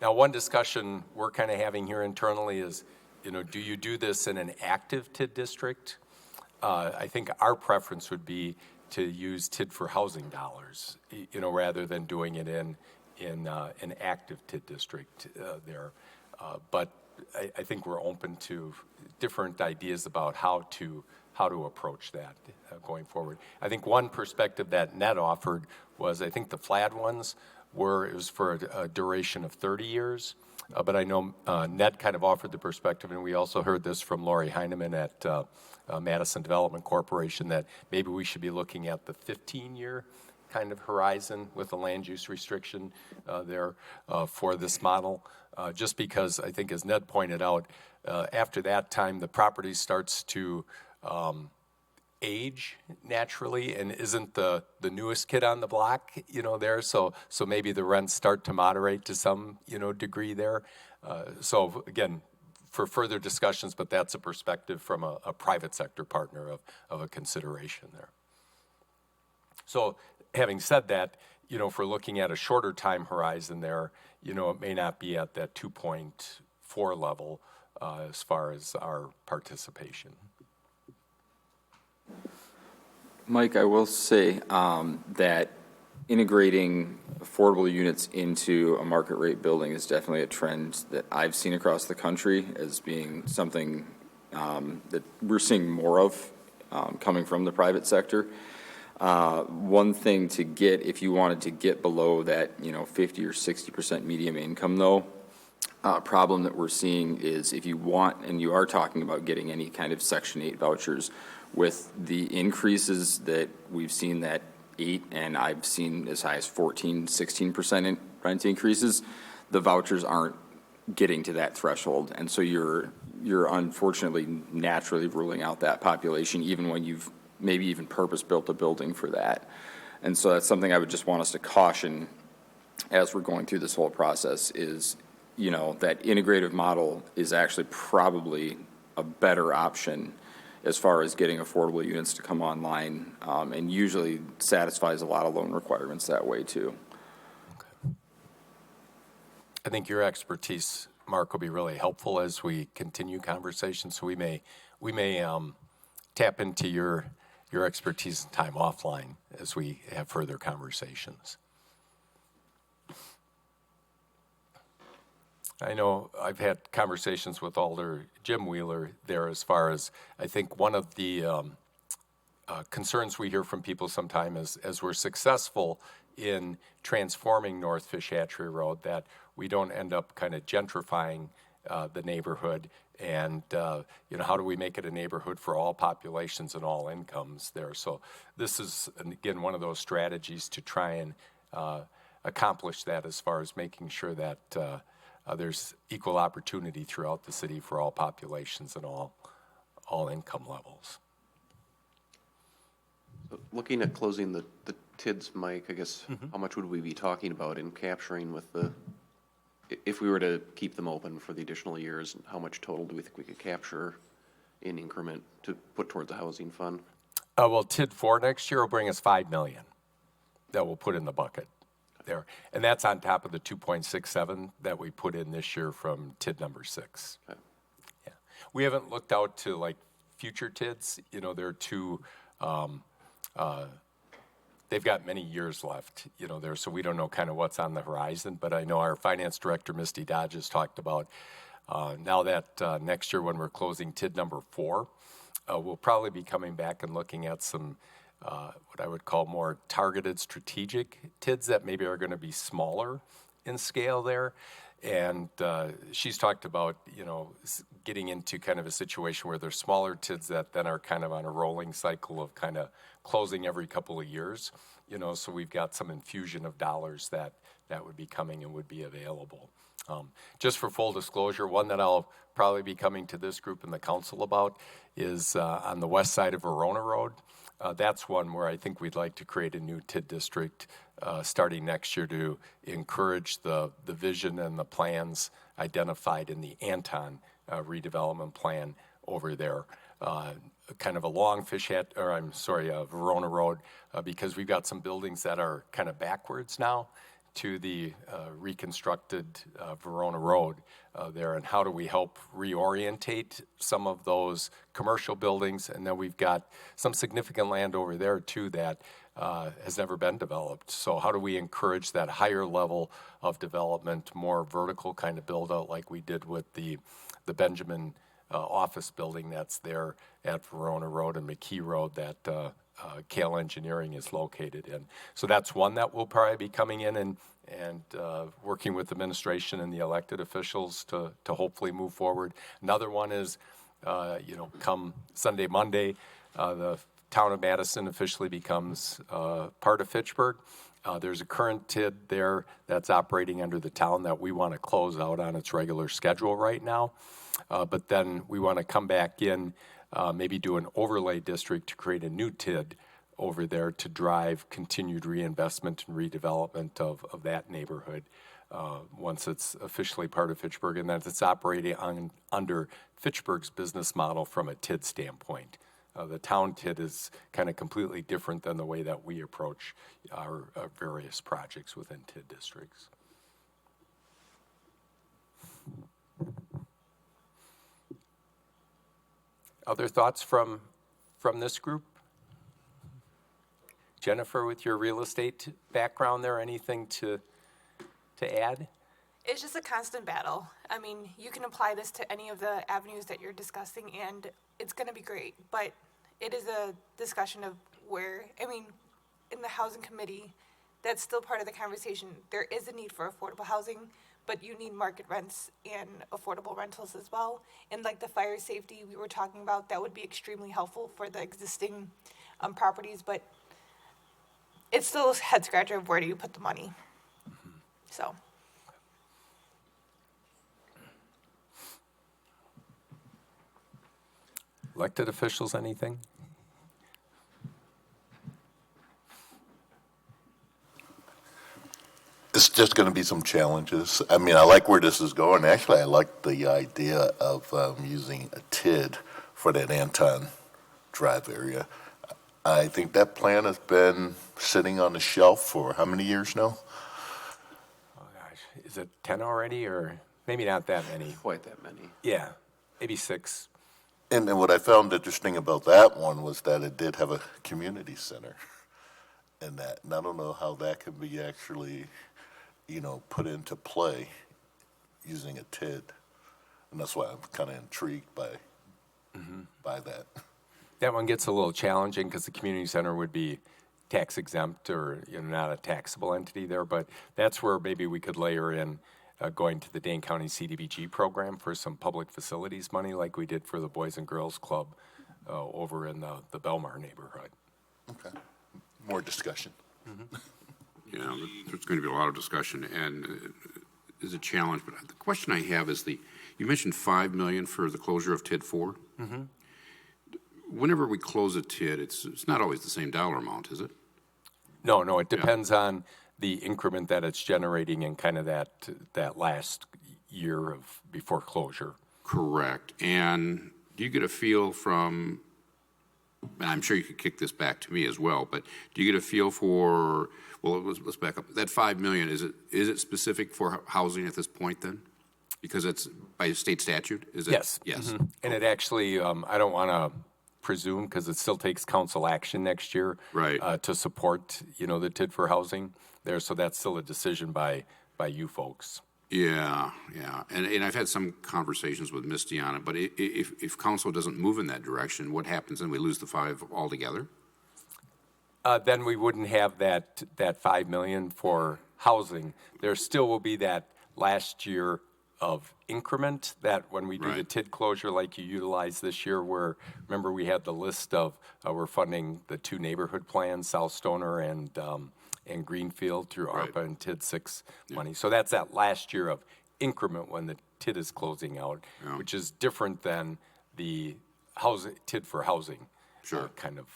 Now, one discussion we're kind of having here internally is, do you do this in an active TID district? I think our preference would be to use TID for housing dollars, rather than doing it in an active TID district there. But I think we're open to different ideas about how to approach that going forward. I think one perspective that Ned offered was, I think the FLAD ones it was for a duration of 30 years. But I know Ned kind of offered the perspective, and we also heard this from Lori Heineman at Madison Development Corporation, that maybe we should be looking at the 15-year kind of horizon with a land use restriction there for this model. Just because I think, as Ned pointed out, after that time, the property starts to age naturally and isn't the newest kid on the block, there. So maybe the rents start to moderate to some, degree there. So again, for further discussions, but that's a perspective from a private sector partner of a consideration there. So having said that, if we're looking at a shorter time horizon there, it may not be at that 2.4 level as far as our participation. Mike, I will say that integrating affordable units into a market rate building is definitely a trend that I've seen across the country as being something that we're seeing more of coming from the private sector. One thing to get, if you wanted to get below that, 50 or 60% median income, though, problem that we're seeing is if you want, and you are talking about getting any kind of Section 8 vouchers, with the increases that we've seen, that 8 and I've seen as high as 14, 16% in rent increases, the vouchers aren't getting to that threshold. And so you're unfortunately naturally ruling out that population, even when you've maybe even purpose-built a building for that. And so that's something I would just want us to caution as we're going through this whole process is, that integrative model is actually probably a better option as far as getting affordable units to come online, and usually satisfies a lot of loan requirements that way too. Okay. I think your expertise, Mark, will be really helpful as we continue conversations. So we may tap into your expertise and time offline as we have further conversations. I know I've had conversations with Alder Jim Wheeler there as far as, I think one of the concerns we hear from people sometimes is, as we're successful in transforming North Fish Hatchery Road, that we don't end up kind of gentrifying the neighborhood. And, how do we make it a neighborhood for all populations and all incomes there? So this is, again, one of those strategies to try and accomplish that as far as making sure that there's equal opportunity throughout the city for all populations and all income levels. So looking at closing the TIDs, Mike, I guess, how much would we be talking about in capturing with if we were to keep them open for the additional years, how much total do we think we could capture in increment to put towards the housing fund? Well, TID 4 next year will bring us $5 million that we'll put in the bucket there. And that's on top of the 2.67 that we put in this year from TID number 6. Okay. Yeah. We haven't looked out to like future TIDs. They're too, they've got many years left, there, so we don't know kind of what's on the horizon. But I know our finance director, Misty Dodge, has talked about now that next year when we're closing TID number 4, we'll probably be coming back and looking at some what I would call more targeted strategic TIDs that maybe are going to be smaller in scale there. And she's talked about, getting into kind of a situation where there's smaller TIDs that then are kind of on a rolling cycle of kind of closing every couple of years, so we've got some infusion of dollars that would be coming and would be available. Just for full disclosure, one that I'll probably be coming to this group and the council about is on the west side of Verona Road. That's one where I think we'd like to create a new TID district starting next year to encourage the vision and the plans identified in the Anton redevelopment plan over there. kind of along Verona Road, because we've got some buildings that are kind of backwards now to the reconstructed Verona Road there, and how do we help reorientate some of those commercial buildings? And then we've got some significant land over there too that has never been developed. So how do we encourage that higher level of development, more vertical kind of build out like we did with the Benjamin office building that's there at Verona Road and McKee Road that Kale Engineering is located in. So that's one that will probably be coming in and working with administration and the elected officials to hopefully move forward. Another one is, come Sunday, Monday, the town of Madison officially becomes part of Fitchburg. There's a current TID there that's operating under the town that we want to close out on its regular schedule right now. But then we want to come back in, maybe do an overlay district to create a new TID over there to drive continued reinvestment and redevelopment of that neighborhood once it's officially part of Fitchburg, and that it's operating under Fitchburg's business model from a TID standpoint. The town TID is kind of completely different than the way that we approach our various projects within TID districts. Other thoughts from this group? Jennifer, with your real estate background there, anything to add? It's just a constant battle. I mean, you can apply this to any of the avenues that you're discussing, and it's going to be great. But it is a discussion of in the housing committee, that's still part of the conversation. There is a need for affordable housing, but you need market rents and affordable rentals as well. And like the fire safety we were talking about, that would be extremely helpful for the existing properties. But it's still a head scratcher of where do you put the money. So. Elected officials, anything? It's just going to be some challenges. I mean, I like where this is going. Actually, I like the idea of using a TID for that Anton Drive area. I think that plan has been sitting on the shelf for how many years now? Oh gosh, is it 10 already, or maybe not that many? Quite that many. Yeah, maybe 6. And then what I found interesting about that one was that it did have a community center. And I don't know how that can be actually, put into play using a TID. And that's why I'm kind of intrigued by that. That one gets a little challenging because the community center would be tax exempt or not a taxable entity there, but that's where maybe we could layer in going to the Dane County CDBG program for some public facilities money like we did for the Boys and Girls Club over in the Belmar neighborhood. Okay. More discussion. Yeah, there's going to be a lot of discussion, and is a challenge. But the question I have is you mentioned $5 million for the closure of TID 4. Mm-hmm. Whenever we close a TID, it's not always the same dollar amount, is it? No, it depends on the increment that it's generating in kind of that last year of before closure. Correct. And do you get a feel from, and I'm sure you could kick this back to me as well, but do you get a feel for, let's back up. That $5 million, is it specific for housing at this point then? Because it's by state statute? Is it? Yes. Yes. Mm-hmm. And it actually, I don't want to presume because it still takes council action next year to support, the TID for housing there. So that's still a decision by you folks. Yeah. And I've had some conversations with Misty on it, but if council doesn't move in that direction, what happens then? We lose the 5 altogether? Then we wouldn't have that $5 million for housing. There still will be that last year of increment that when we do the TID closure like you utilized this year, where remember we had the list of we're funding the 2 neighborhood plans, South Stoner and Greenfield through ARPA and TID 6 money. So that's that last year of increment when the TID is closing out, which is different than the TID for housing kind of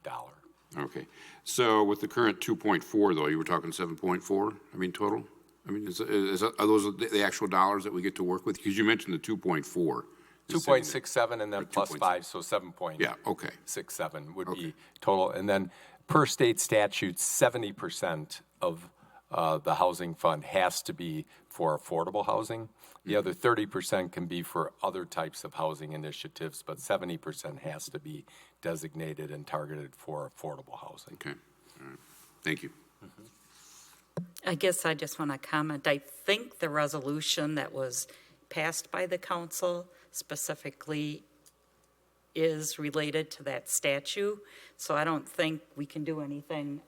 dollar. Okay. So with the current 2.4 though, you were talking 7.4, total? Are those the actual dollars that we get to work with? Because you mentioned the 2.4 2.67 and then Or plus 2.6. 5, so 7.67 Yeah, okay. would Okay. be total. And then per state statute, 70% of the housing fund has to be for affordable housing. The other 30% can be for other types of housing initiatives, but 70% has to be designated and targeted for affordable housing. Okay, all right. Thank you. I guess I just want to comment, I think the resolution that was passed by the council specifically is related to that statute, so I don't think we can do anything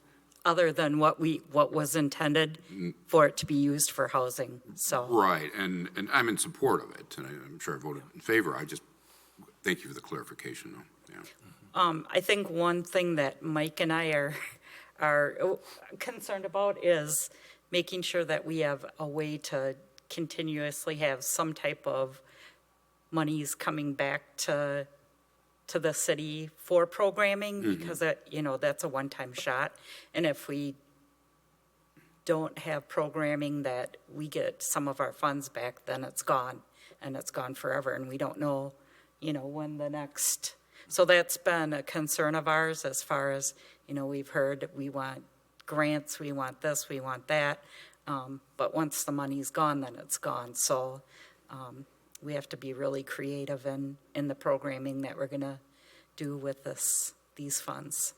other than what was intended for it to be used for housing, so. Right, and I'm in support of it, and I'm sure I voted in favor. I just, thank you for the clarification, though, yeah. I think one thing that Mike and I are concerned about is making sure that we have a way to continuously have some type of monies coming back to the city for programming, because that, that's a one-time shot. And if we don't have programming that we get some of our funds back, then it's gone, and it's gone forever, and we don't know, when the next. So that's been a concern of ours as far as, we've heard we want grants, we want this, we want that. But once the money's gone, then it's gone. So we have to be really creative in the programming that we're going to do with these funds.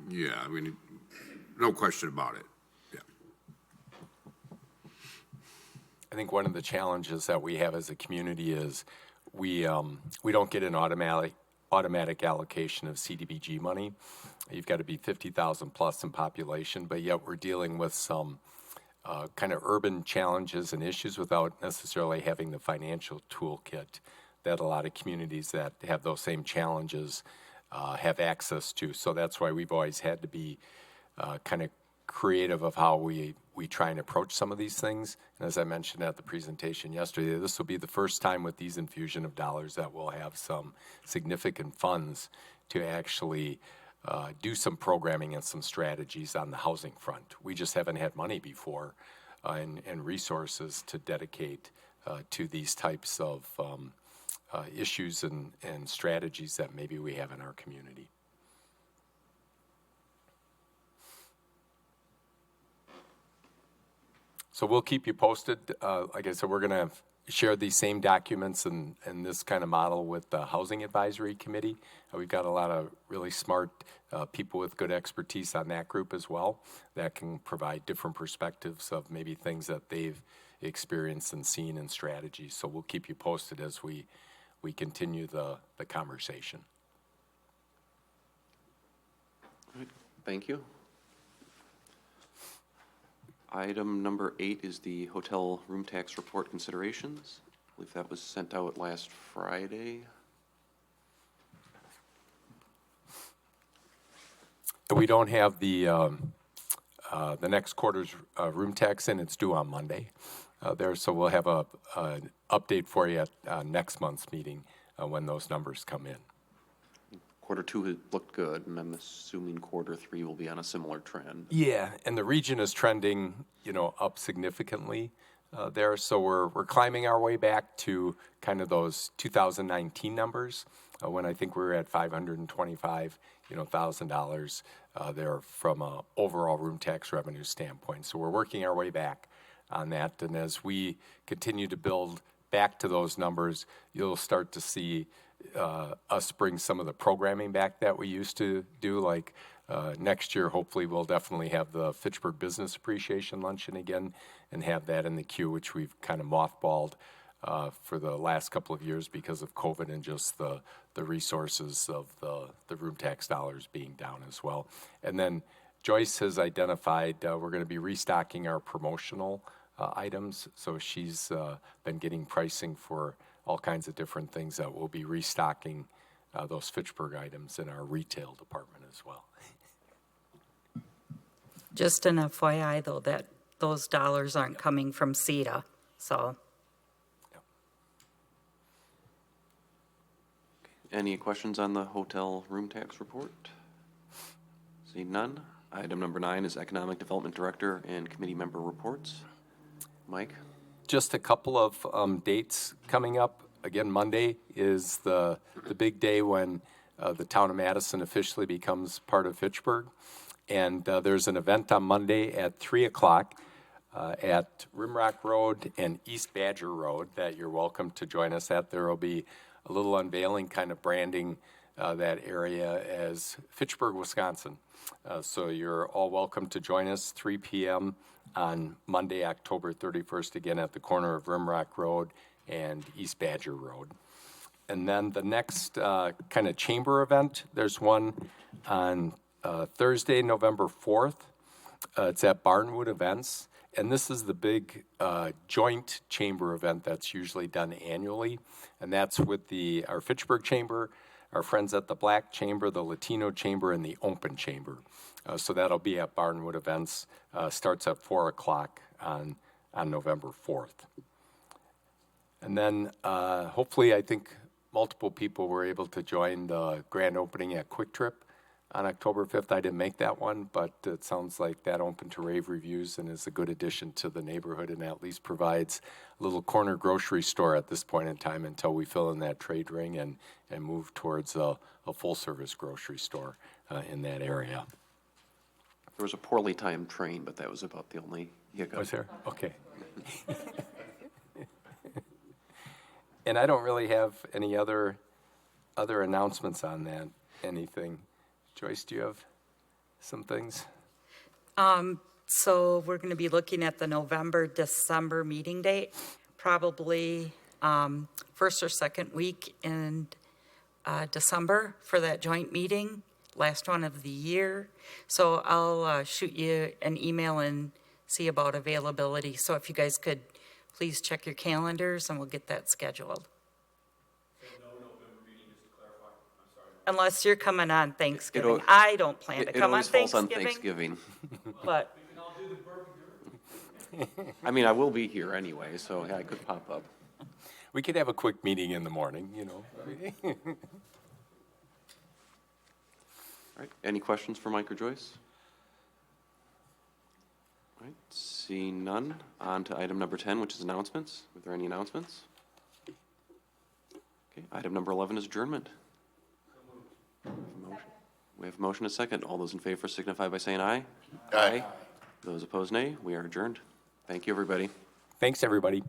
Yeah, I mean, no question about it, yeah. I think one of the challenges that we have as a community is we don't get an automatic allocation of CDBG money. You've got to be 50,000 plus in population, but yet we're dealing with some kind of urban challenges and issues without necessarily having the financial toolkit that a lot of communities that have those same challenges have access to. So that's why we've always had to be kind of creative of how we try and approach some of these things. And as I mentioned at the presentation yesterday, this will be the first time with these infusion of dollars that we'll have some significant funds to actually do some programming and some strategies on the housing front. We just haven't had money before and resources to dedicate to these types of issues and strategies that maybe we have in our community. So we'll keep you posted. Like I said, we're going to share these same documents and this kind of model with the Housing Advisory Committee. We've got a lot of really smart people with good expertise on that group as well that can provide different perspectives of maybe things that they've experienced and seen and strategies. So we'll keep you posted as we continue the conversation. Thank you. Item number 8 is the hotel room tax report considerations. I believe that was sent out last Friday. We don't have the next quarter's room tax in. It's due on Monday there, so we'll have an update for you at next month's meeting when those numbers come in. Quarter 2 had looked good, and I'm assuming quarter 3 will be on a similar trend. Yeah, and the region is trending, up significantly there. So we're climbing our way back to kind of those 2019 numbers when I think we were at $525,000 there from a overall room tax revenue standpoint. So we're working our way back on that, and as we continue to build back to those numbers, you'll start to see us bring some of the programming back that we used to do. Like next year, hopefully we'll definitely have the Fitchburg Business Appreciation Luncheon again and have that in the queue, which we've kind of mothballed for the last couple of years because of COVID and just the resources of the room tax dollars being down as well. And then Joyce has identified we're going to be restocking our promotional items. So she's been getting pricing for all kinds of different things that we'll be restocking those Fitchburg items in our retail department as well. Just an FYI, though, that those dollars aren't coming from CETA, so. Any questions on the hotel room tax report? Seeing none. Item number 9 is Economic Development Director and Committee Member Reports. Mike? Just a couple of dates coming up. again, Monday is the big day when the town of Madison officially becomes part of Fitchburg. And there's an event on Monday at 3 o'clock at Rimrock Road and East Badger Road that you're welcome to join us at. There will be a little unveiling, kind of branding that area as Fitchburg, Wisconsin. So you're all welcome to join us 3 p.m. on Monday, October 31st, again at the corner of Rimrock Road and East Badger Road. And then the next kind of chamber event, there's one on Thursday, November 4th. It's at Barnwood Events. And this is the big joint chamber event that's usually done annually. And that's with our Fitchburg Chamber, our friends at the Black Chamber, the Latino Chamber, and the Open Chamber. So that'll be at Barnwood Events. Starts at 4 o'clock on November 4th. And then hopefully, I think multiple people were able to join the grand opening at Quick Trip on October 5th. I didn't make that one, but it sounds like that opened to rave reviews and is a good addition to the neighborhood and at least provides a little corner grocery store at this point in time until we fill in that trade ring and move towards a full-service grocery store in that area. There was a poorly timed train, but that was about the only hiccup. Was there? Okay. And I don't really have any other announcements on that, anything. Joyce, do you have some things? So we're going to be looking at the November, December meeting date, probably first or second week in December for that joint meeting, last one of the year. So I'll shoot you an email and see about availability. So if you guys could please check your calendars and we'll get that scheduled. Unless you're coming on Thanksgiving. I don't plan to come on It always falls on Thanksgiving. Thanksgiving. But I mean, I will be here anyway, so yeah, I could pop up. We could have a quick meeting in the morning, you know. All right, any questions for Mike or Joyce? All right, seeing none, on to item number 10, which is announcements. Are there any announcements? Okay, item number 11 is adjournment. We have a motion, a second. All those in favor signify by saying aye. Aye. Those opposed, nay. We are adjourned. Thank you, everybody. Thanks, everybody.